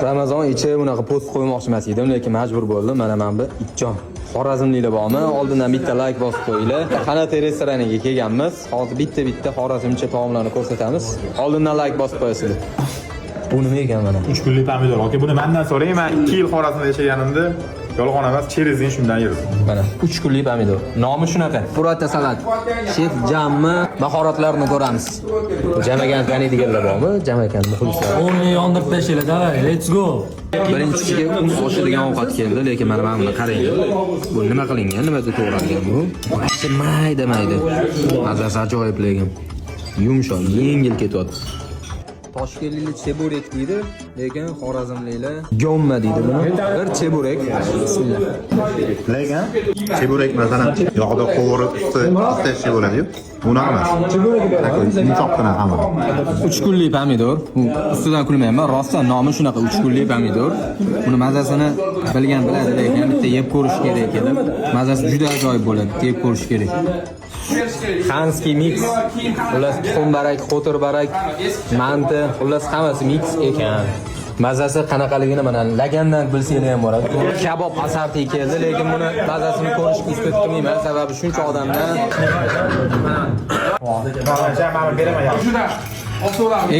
Ramazon ichi bunaqa post qo'ymoqchi emas edim, lekin majbur bo'ldim. Mana bu Itjon. Xorazmliklar bormi? Oldindan bitta like bosib qo'yinglar. Qanat restoraniga kelganmiz. Hozir bitta xorazmcha taomlarni ko'rsatamiz. Oldindan like bosib qo'yasizlar. Bu nima ekan mana? 3 kunlik pomidor. Okey, buni mendan so'rang. Men 2 yil Xorazmda yashaganimda yolg'on emas, cherizning shundan yedim. Mana 3 kunlik pomidor. Nomi shunaqa. Burata salat. Chef Jammi mahoratlarini ko'ramiz. Jamagan taniydiganlar bormi? Jamagan muxlislar. O'rni yondirib tashlaylar, davay, let's go. Birinchisiga un oshadigan ovqat keldi, lekin mana buni qarang. Bu nima qilingan? Nimada to'g'ralgan bu? Mayda. Mazasi ajoyib lekin. Yumshoq, yengil ketyapti. Toshkentliklar cheburek deydi, lekin xorazmliklar gomma deydi buni. Bir cheburek. Bismillah. Lekin cheburek masalan yog'da qovurib usti bo'ladi-yu. Bunaqa emas. Yumshoqqina hamma. 3 kunlik pomidor. Ustidan kulmayman. Rostdan nomi shunaqa 3 kunlik pomidor. Buni mazasini bilgan biladi, lekin bitta yeb ko'rish kerak edi. Mazasi juda ajoyib bo'ladi, yeb ko'rish kerak. Xanski mix. Xullas tuxum barak, qo'tir barak, manti, xullas hammasi mix ekan. Mazasi qanaqaligini mana lagandan bilsanglar ham bo'ladi. Kabob asarti keldi, lekin buni mazasini ko'rishga istat qilmayman, sababi shuncha odamdan.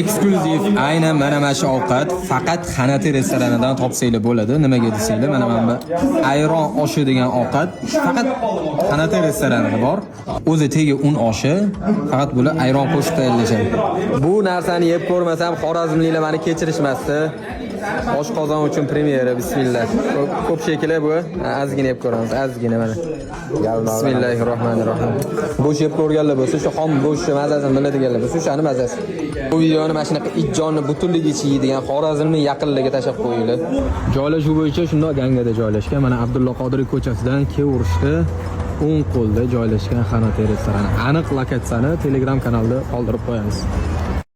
Eksklyuziv aynan mana shu ovqat faqat Xanati restoranidan topsanglar bo'ladi. Nimaga desanglar, mana bu ayron oshi degan ovqat faqat Xanati restoranida bor. O'zi tegi un oshi, faqat bular ayron qo'shib tayyorlashadi. Bu narsani yeb ko'rmasam xorazmliklar meni kechirishmasdi. Oshqozon uchun premyera, bismillah. Ko'p shekilli bu. Ozgina yeb ko'ramiz, ozgina mana. Bismillahirrohmanirrohim. Bo'sh yeb ko'rganlar bo'lsa, shu xom bo'sh mazasini biladiganlar bo'lsa, o'shani mazasi. Bu videoni mana shunaqa Itjonni butunligicha yeydigan Xorazmning yaqinligiga tashlab qo'yinglar. Joylashuv bo'yicha shundoq gangada joylashgan. Mana Abdulla Qodiriy ko'chasidan Kevrishda o'ng qo'lda joylashgan Xanati restorani. Aniq lokatsiyani Telegram kanalida qoldirib qo'yamiz.